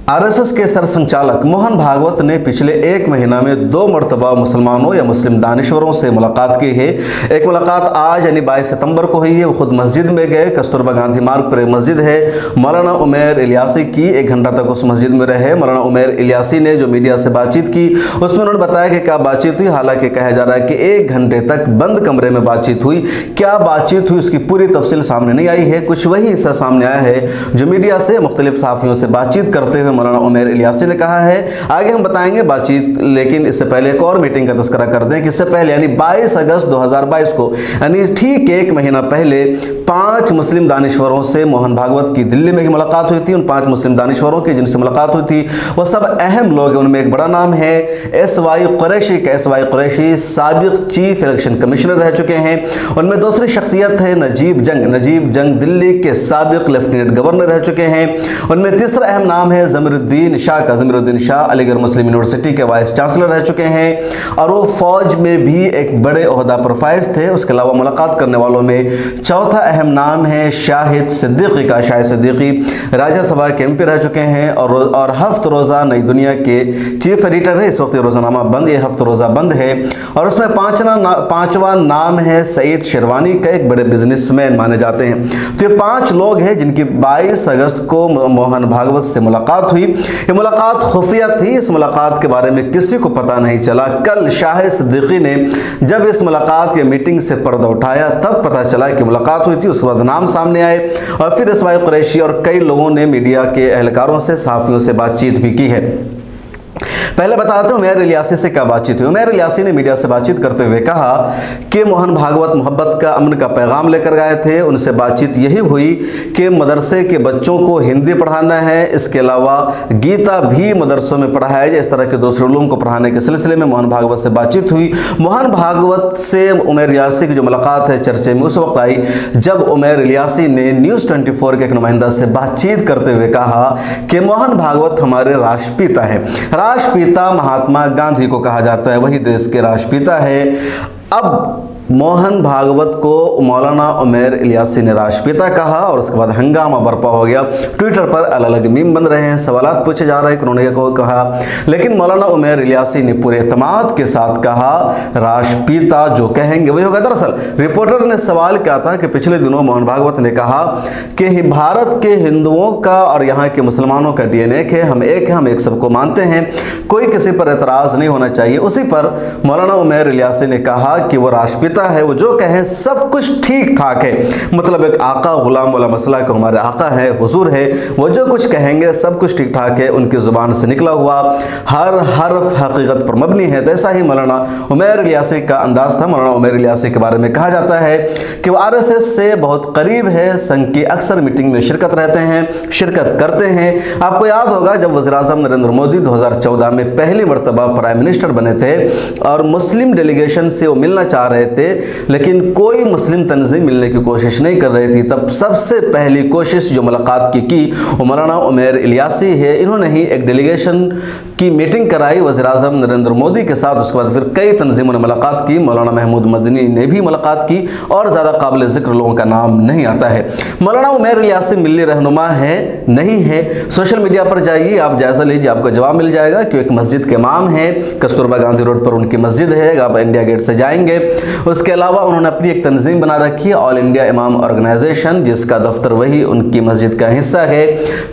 RSS के सरसंचालक मोहन भागवत ने पिछले एक महीना में 2 मरतबा मुसलमानों या मुस्लिम दानिश्वरों से मुलाकात की है। एक मुलाकात आज यानी 22 सितंबर को हुई है। वो खुद मस्जिद में गए। कस्तूरबा गांधी मार्ग पर एक मस्जिद है, मौलाना उमैर इलियासी की। 1 घंटा तक उस मस्जिद में रहे। मौलाना उमैर इलियासी ने जो मीडिया से बातचीत की उसमें उन्होंने बताया कि क्या बातचीत हुई। हालांकि कहा जा रहा है कि 1 घंटे तक बंद कमरे में बातचीत हुई। क्या बातचीत हुई उसकी पूरी तफसील सामने नहीं आई है। कुछ वही हिस्सा सामने आया है जो मीडिया से मुख्तलिफ सहाफ़ियों से बातचीत करते हुए मौलाना उमैर इलियासी ने कहा है। आगे हम बताएंगे बातचीत, लेकिन इससे पहले एक और मीटिंग का तस्करा कर दें कि इससे पहले यानी 22 अगस्त 2022 को यानी ठीक 1 महीना पहले 5 मुस्लिम दानिश्वरों से मोहन भागवत की दिल्ली में ही मुलाकात हुई थी। उन 5 मुस्लिम दानिश्वरों की जिनसे मुलाकात हुई थी वह सब अहम लोग हैं। उनमें एक बड़ा नाम है एसवाई कुरैशी का। एसवाई कुरैशी साबिक चीफ इलेक्शन कमिश्नर रह चुके हैं। उनमें दूसरी शख्सियत है नजीब जंग। नजीब जंग दिल्ली के साबिक लेफ्टिनेंट गवर्नर रह चुके हैं। उनमें तीसरा अहम नाम है ज़मीरुद्दीन शाह का। ज़मीरुद्दीन शाह अलीगढ़ मुस्लिम यूनिवर्सिटी के वाइस चांसलर रह चुके हैं और वो फौज में भी एक बड़े ओहदा पर फाइज थे। उसके अलावा मुलाकात करने वालों में चौथा अहम नाम है शाहिद सिद्दीकी का। शाहिद सिद्दीकी राज्यसभा के एमपी रह चुके हैं और हफ्त रोज़ा नई दुनिया के चीफ एडिटर है। इस वक्त रोज़ानामा बंद, ये हफ्त रोज़ा बंद है। और उसमें पांचवा नाम है सईद शेरवानी का, एक बड़े बिजनेसमैन माने जाते हैं। तो ये 5 लोग हैं जिनकी 22 अगस्त को मोहन भागवत से मुलाकात हुई। ये मुलाकात खुफिया थी। इस मुलाकात के बारे में किसी को पता नहीं चला। कल शाहिद सिद्दीकी ने जब इस मुलाकात या मीटिंग से पर्दा उठाया तब पता चला कि मुलाकात हुई थी। उसके बाद नाम सामने आए और फिर एसवाई कुरैशी और कई लोगों ने मीडिया के एहलकारों से, सहाफ़ियों से बातचीत भी की है। पहले बताते हैं उमैर इलियासी से क्या बातचीत हुई। उमैर इलियासी ने मीडिया से बातचीत करते हुए कहा कि मोहन भागवत मोहब्बत का, अमन का पैगाम लेकर गए थे। उनसे बातचीत यही हुई कि मदरसे के बच्चों को हिंदी पढ़ाना है, इसके अलावा गीता भी मदरसों में पढ़ाया जाए। इस तरह के दूसरे उलूम को पढ़ाने के सिलसिले में मोहन भागवत से बातचीत हुई। मोहन भागवत से उमैर इलियासी की जो मुलाकात है चर्चे में उस वक्त आई जब उमैर इलियासी ने न्यूज़ 24 के एक नुमाइंदा से बातचीत करते हुए कहा कि मोहन भागवत हमारे राष्ट्रपिता हैं। राष्ट्रपिता महात्मा गांधी को कहा जाता है, वही देश के राष्ट्रपिता है। अब मोहन भागवत को मौलाना उमैर इलियासी ने राष्ट्रपिता कहा और उसके बाद हंगामा बरपा हो गया। ट्विटर पर अलग अलग मीम बन रहे हैं, सवालात पूछे जा रहे हैं कि उन्होंने कहा, लेकिन मौलाना उमैर इलियासी ने पूरे एतमाद के साथ कहा राष्ट्रपिता जो कहेंगे वही होगा। दरअसल रिपोर्टर ने सवाल किया था कि पिछले दिनों मोहन भागवत ने कहा कि भारत के हिंदुओं का और यहाँ के मुसलमानों का DNA एक है, हम एक हैं, हम एक सबको मानते हैं, कोई किसी पर एतराज़ नहीं होना चाहिए। उसी पर मौलाना उमैर इलियासी ने कहा कि वो राष्ट्रपिता है, वो जो कहें सब कुछ ठीक ठाक है। मतलब एक आका गुलाम वाला मसला कि हमारे आका है, हुजूर है, वो जो कुछ कहेंगे सब कुछ ठीक ठाक है, उनकी जुबान से निकला हुआ हर हर्फ हकीकत पर मबनी है। तो ऐसा ही मौलाना उमैर इलियासी का अंदाज था। मौलाना उमैर इलियासी के बारे में कहा जाता है कि वो आरएसएस से बहुत करीब है, संघ की अक्सर मीटिंग में शिरकत करते हैं। आपको याद होगा जब वज़ीर-ए-आज़म नरेंद्र मोदी 2014 में पहली मरतबा प्राइम मिनिस्टर बने थे और मुस्लिम डेलीगेशन से वो मिलना चाह रहे थे, लेकिन कोई मुस्लिम तंजीम मिलने की कोशिश नहीं कर रही थी। तब सबसे पहली कोशिश जो मुलाकात की वो मौलाना उमैर इलियासी है। इन्होंने ही एक डेलीगेशन की मीटिंग कराई वज़ीर-ए-आज़म नरेंद्र मोदी के साथ। उसके बाद फिर कई तंजीमों ने मुलाकात की। मौलाना महमूद मदनी ने भी मुलाकात की और ज़्यादा काबिल ज़िक्र लोगों का नाम नहीं आता है। मौलाना उमैर इलियासी मिल्ली रहनुमा है नहीं है, सोशल मीडिया पर जाइए, आप जायज़ा लीजिए, आपको जवाब मिल जाएगा कि एक मस्जिद के इमाम है। कस्तूरबा गांधी रोड पर उनकी मस्जिद है, आप इंडिया गेट से जाएंगे। उसके अलावा उन्होंने अपनी एक तंजीम बना रखी है, ऑल इंडिया इमाम ऑर्गेनाइजेशन, जिसका दफ्तर वही उनकी मस्जिद का हिस्सा है।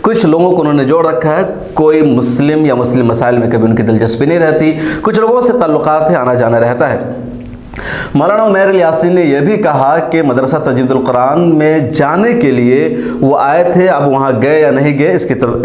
कुछ लोगों को उन्होंने जोड़ रखा है, कोई मुस्लिम या मुस्लिम मसाइल में कभी उनकी दिलचस्पी नहीं रहती, कुछ लोगों से ताल्लुकात है, आना जाना रहता है। मौलाना उमैर इलियासी ने यह भी कहा कि मदरसा तजवीदुल कुरान में जाने के लिए वो आए थे। अब वहाँ गए या नहीं गए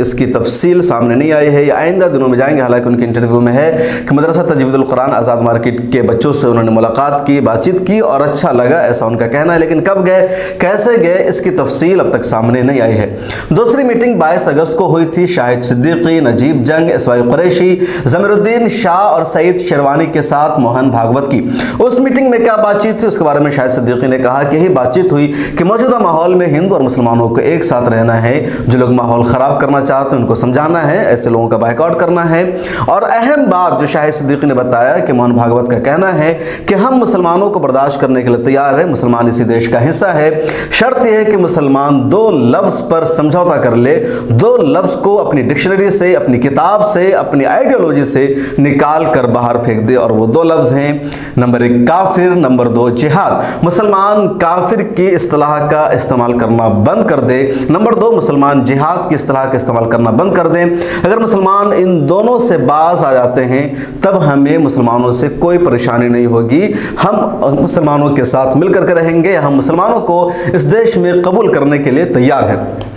इसकी तफसील सामने नहीं आई है, या आइंदा दिनों में जाएंगे। हालांकि उनके इंटरव्यू में है कि मदरसा तजवीदुल कुरान आज़ाद मार्केट के बच्चों से उन्होंने मुलाकात की, बातचीत की और अच्छा लगा, ऐसा उनका कहना है। लेकिन कब गए, कैसे गए, इसकी तफसील अब तक सामने नहीं आई है। दूसरी मीटिंग 22 अगस्त को हुई थी शाहिद सिद्दीकी, नजीब जंग, एसवाई कुरैशी, ज़मीरुद्दीन शाह और सईद शेरवानी के साथ मोहन भागवत की। उस उस मीटिंग में क्या बातचीत थी उसके बारे में शाहिद सिद्दीकी ने कहा कि यही बातचीत हुई कि मौजूदा माहौल में हिंदू और मुसलमानों को एक साथ रहना है। जो लोग माहौल ख़राब करना चाहते हैं उनको समझाना है, ऐसे लोगों का बाइकआउट करना है। और अहम बात जो शाहिद सिद्दीकी ने बताया कि मोहन भागवत का कहना है कि हम मुसलमानों को बर्दाश्त करने के लिए तैयार है, मुसलमान इसी देश का हिस्सा है। शर्त यह है कि मुसलमान दो लफ्ज़ पर समझौता कर ले, दो लफ्ज़ को अपनी डिक्शनरी से, अपनी किताब से, अपनी आइडियोलॉजी से निकाल कर बाहर फेंक दे। और वो दो लफ्ज़ हैं, नंबर 1 काफिर, नंबर 2 जिहाद। मुसलमान काफिर की इस्तिलाह का इस्तेमाल करना बंद कर दे, नंबर 2 मुसलमान जिहाद की इस्तिलाह का इस्तेमाल करना बंद कर दें। अगर मुसलमान इन दोनों से बाज आ जाते हैं तब हमें मुसलमानों से कोई परेशानी नहीं होगी, हम मुसलमानों के साथ मिलकर के रहेंगे, हम मुसलमानों को इस देश में कबूल करने के लिए तैयार हैं।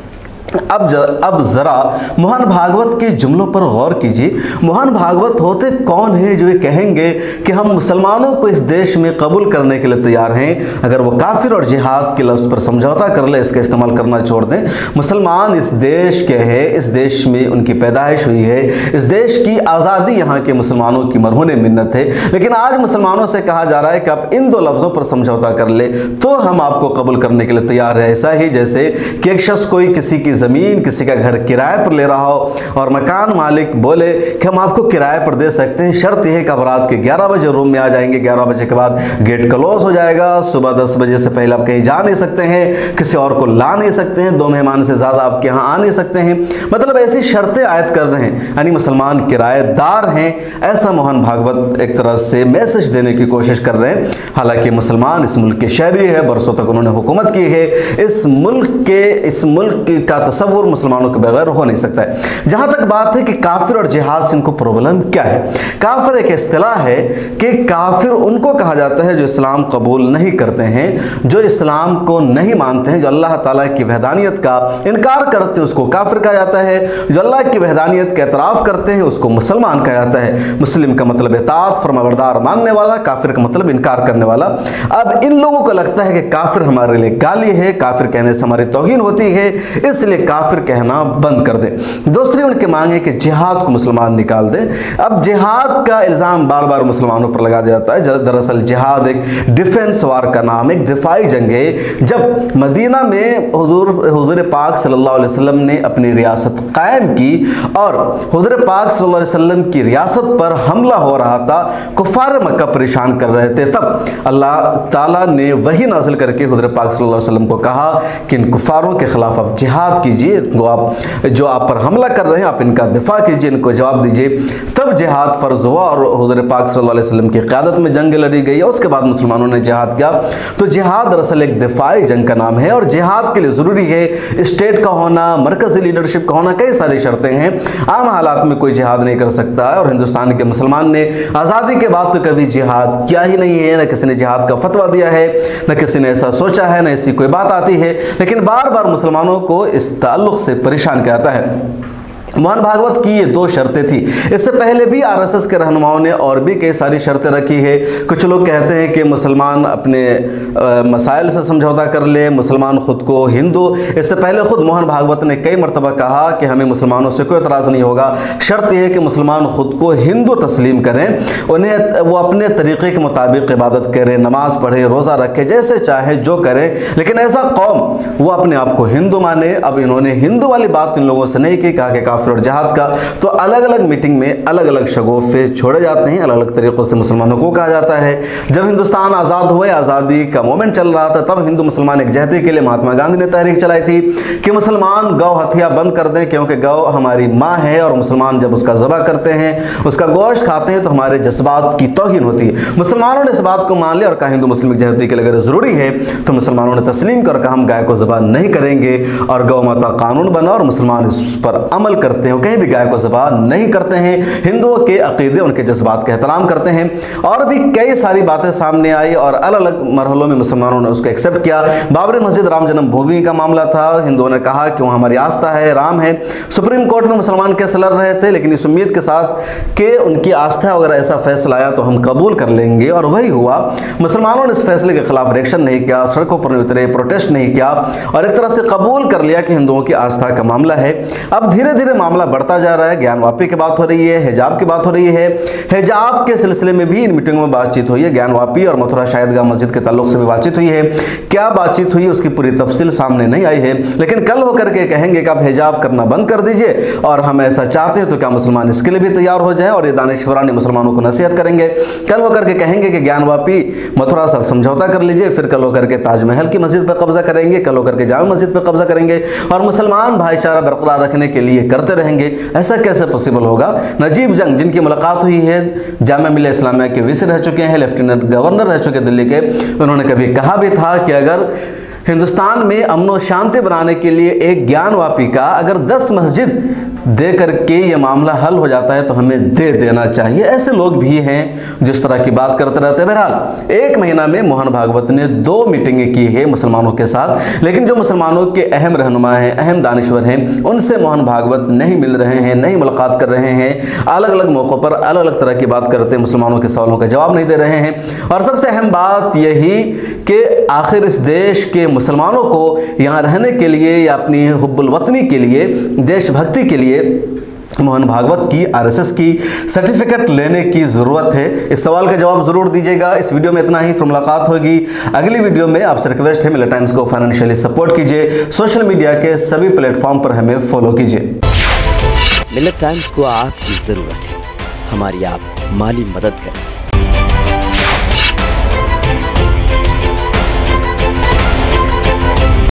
अब ज़रा मोहन भागवत के जुमलों पर गौर कीजिए। मोहन भागवत होते कौन हैं जो ये कहेंगे कि हम मुसलमानों को इस देश में कबूल करने के लिए तैयार हैं? अगर वो काफिर और जिहाद के लफ्ज़ पर समझौता कर ले, इसका इस्तेमाल करना छोड़ दें। मुसलमान इस देश के हैं, इस देश में उनकी पैदाइश हुई है, इस देश की आज़ादी यहाँ के मुसलमानों की मरहून मिन्नत है। लेकिन आज मुसलमानों से कहा जा रहा है कि आप इन दो लफ्ज़ों पर समझौता कर ले तो हम आपको कबूल करने के लिए तैयार है। ऐसा ही जैसे कि एक शख्स कोई किसी की ज़मीन, किसी का घर किराए पर ले रहा हो और मकान मालिक बोले कि हम आपको किराए पर दे सकते हैं, शर्त यह है कि आप रात के 11 बजे रूम में आ जाएंगे, 11 बजे के बाद गेट क्लोज हो जाएगा, सुबह 10 बजे से पहले आप कहीं जा नहीं सकते हैं, किसी और को ला नहीं सकते हैं, 2 मेहमान से ज़्यादा आपके यहाँ आ नहीं सकते हैं। मतलब ऐसी शर्तें आयद कर रहे हैं, यानी मुसलमान किराएदार हैं, ऐसा मोहन भागवत एक तरह से मैसेज देने की कोशिश कर रहे हैं। हालांकि मुसलमान इस मुल्क के शहरी है, बरसों तक उन्होंने हुकूमत की है, इस मुल्क का तसव्वुर मुसलमानों के बगैर हो नहीं सकता है। जहां तक बात है कि काफिर और जिहाद से इनको प्रॉब्लम क्या है, काफिर एक इस्तिलाह है कि काफिर उनको कहा जाता है जो इस्लाम कबूल नहीं करते हैं, जो इस्लाम को नहीं मानते हैं, जो अल्लाह ताला की वहदानियत का इनकार करते हैं उसको काफिर कहा जाता है, जो अल्लाह की वहदानियत का एतराफ़ करते हैं उसको मुसलमान कहा जाता है। मुस्लिम का मतलब इताअत फरमाबरदार मानने वाला, काफिर का मतलब इनकार करने वाला। अब इन लोगों को लगता है कि काफिर हमारे लिए गाली है, काफिर कहने से हमारी तौहीन होती है, इसलिए काफिर कहना बंद कर दें। दूसरी उनकी मांग है कि जिहाद को मुसलमान निकाल दें। अब जिहाद का इल्ज़ाम बार बार मुसलमानों पर लगा जाता है। दरअसल जिहाद एक डिफेंस वार का नाम, एक दिफाई जंग है। जब मदीना में हुजूर पाक सल्लल्लाहु अलैहि वसल्लम ने अपनी रियासत कायम की और हुजूर पाक सल्लल्लाहु अलैहि वसल्लम की रियासत पर हमला हो रहा था, कुफ़ार मक्का परेशान कर रहे थे, तब अल्लाह ताला ने वही नाज़िल करके हुजूर पाक सल्लल्लाहु अलैहि वसल्लम को कहा कि इन कुफ़ारों के खिलाफ आप जिहाद कीजिए, जो आप पर हमला कर रहे हैं आप इनका दिफा कीजिए, इनको जवाब दीजिए। तब जिहाद फ़र्ज हुआ और हुज़ूर पाक सल्लल्लाहु अलैहि वसल्लम की क़यादत में जंग लड़ी गई। उसके बाद मुसलमानों ने जिहाद किया। तो जिहाद दरअसल एक दिफाई जंग का नाम है और जिहाद के लिए ज़रूरी है स्टेट का होना, मरकज़ी लीडरशिप का होना, कई सारी शर्तें हैं। आम हालात में कोई जिहाद नहीं कर सकता है और हिंदुस्तान के मुसलमान ने आज़ादी के बाद तो कभी जिहाद किया ही नहीं है, न किसी ने जिहाद का फतवा दिया है, न किसी ने ऐसा सोचा है, न ऐसी कोई बात आती है। लेकिन बार बार मुसलमानों को इस ताल्लुक़ से परेशान किया जाता है। मोहन भागवत की ये 2 शर्तें थी। इससे पहले भी आरएसएस के रहनुमाओं ने और भी कई सारी शर्तें रखी है। कुछ लोग कहते हैं कि मुसलमान अपने मसाइल से समझौता कर ले, मुसलमान ख़ुद को हिंदू। इससे पहले ख़ुद मोहन भागवत ने कई मरतबा कहा कि हमें मुसलमानों से कोई एतराज़ नहीं होगा, शर्त यह है कि मुसलमान ख़ुद को हिंदू तस्लीम करें, उन्हें वो अपने तरीक़े के मुताबिक इबादत करें, नमाज़ पढ़े, रोज़ा रखे, जैसे चाहे जो करें, लेकिन ऐसा कौम वो अपने आप को हिंदू माने। अब इन्होंने हिंदू वाली बात इन लोगों से नहीं की, कहा कि काफिर और जिहाद का। तो अलग अलग मीटिंग में अलग अलग शगोफे छोड़े जाते हैं, अलग अलग तरीक़ों से मुसलमानों को कहा जाता है। जब हिंदुस्तान आज़ाद हुए, आज़ादी का मोमेंट चल रहा था, तब हिंदू मुसलमान एकजहती के लिए महात्मा गांधी ने तहरीक चलाई थी कि मुसलमान गौ हत्या बंद कर दें, क्योंकि गौ हमारी माँ है और मुसलमान जब उसका ज़बह करते हैं, उसका गोश्त खाते हैं तो हमारे जज्बात की तौहीन होती है। मुसलमानों ने इस बात को मान लिया और कहा हिंदू मुस्लिम एकजहती के लिए अगर ज़रूरी है तो मुसलमानों ने तस्लीम कर कहा हम गाय को ज़बह नहीं करेंगे और गौ माता कानून बना और मुसलमान इस पर अमल करते हैं, कहीं भी गाय को ज़बह नहीं करते हैं, हिंदुओं के अकीदे उनके जज्बात का एहतराम करते हैं। और भी कई सारी बातें सामने आई और अलग अलग मरहलों में मुसलमानों ने उसको एक्सेप्ट किया। बाबरी मस्जिद राम जन्मभूमि का मामला था, हिंदुओं ने कहा कि वहाँ हमारी आस्था है, राम है। सुप्रीम कोर्ट में मुसलमान केस लड़ रहे थे, लेकिन इस उम्मीद के साथ कि उनकी आस्था अगर ऐसा फैसला आया तो हम कबूल कर लेंगे, और वही हुआ। मुसलमानों ने इस फैसले के खिलाफ रिएक्शन नहीं किया, सड़कों पर नहीं उतरे, प्रोटेस्ट नहीं किया और एक तरह से कबूल कर लिया कि हिंदुओं की आस्था का मामला है। अब धीरे धीरे मामला बढ़ता जा रहा है। ज्ञानवापी की बात हो रही है, हिजाब की बात हो रही है। हिजाब के सिलसिले में भी इन मीटिंगों में बातचीत हुई है। ज्ञानवापी और मथुरा शाहिदगाह मस्जिद के ताल्लुक से भी बातचीत हुई है। क्या बातचीत हुई उसकी पूरी तफसील सामने नहीं आई है, लेकिन कल होकर के कहेंगे कि आप हिजाब करना बंद कर दीजिए और हम ऐसा चाहते हैं तो क्या मुसलमान इसके लिए भी तैयार हो जाएं, और ये दानिशवरानी मुसलमानों को नसीहत करेंगे। कल होकर के कहेंगे कि ज्ञानवापी मथुरा सब समझौता कर लीजिए, फिर कल होकर के ताजमहल की मस्जिद पर कब्जा करेंगे, कल होकर के जामा मस्जिद पर कब्जा करेंगे और मुसलमान भाईचारा बरकरार रखने के लिए करते रहेंगे। ऐसा कैसे पॉसिबल होगा? नजीब जंग, जिनकी मुलाकात हुई है, जामिया मिल्लिया इस्लामिया के वीसी रह चुके हैं, लेफ्टिनेंट गवर्नर रह चुके दिल्ली के, उन्होंने कभी कहा भी था कि अगर हिंदुस्तान में अमन और शांति बनाने के लिए एक ज्ञानवापी का अगर 10 मस्जिद दे करके ये मामला हल हो जाता है तो हमें दे देना चाहिए। ऐसे लोग भी हैं जिस तरह की बात करते रहते हैं। बहरहाल 1 महीना में मोहन भागवत ने 2 मीटिंगें की है मुसलमानों के साथ, लेकिन जो मुसलमानों के अहम रहनुमा हैं, अहम दानिश्वर हैं, उनसे मोहन भागवत नहीं मिल रहे हैं, नहीं मुलाकात कर रहे हैं। अलग अलग मौक़ों पर अलग अलग तरह की बात करते हैं, मुसलमानों के सवालों का जवाब नहीं दे रहे हैं। और सबसे अहम बात यही कि आखिर इस देश के मुसलमानों को यहाँ रहने के लिए या अपनी हुब्बुल वतनी के लिए, देशभक्ति के लिए मोहन भागवत की आरएसएस की सर्टिफिकेट लेने की ज़रूरत है। इस सवाल का जवाब ज़रूर दीजिएगा। इस वीडियो में इतना ही, फिर मुलाकात होगी अगली वीडियो में। आपसे रिक्वेस्ट है, मिल्लिया टाइम्स को फाइनेंशियली सपोर्ट कीजिए, सोशल मीडिया के सभी प्लेटफॉर्म पर हमें फॉलो कीजिए। मिल्लिया टाइम्स को आपकी ज़रूरत है, हमारी आप माली मदद करें।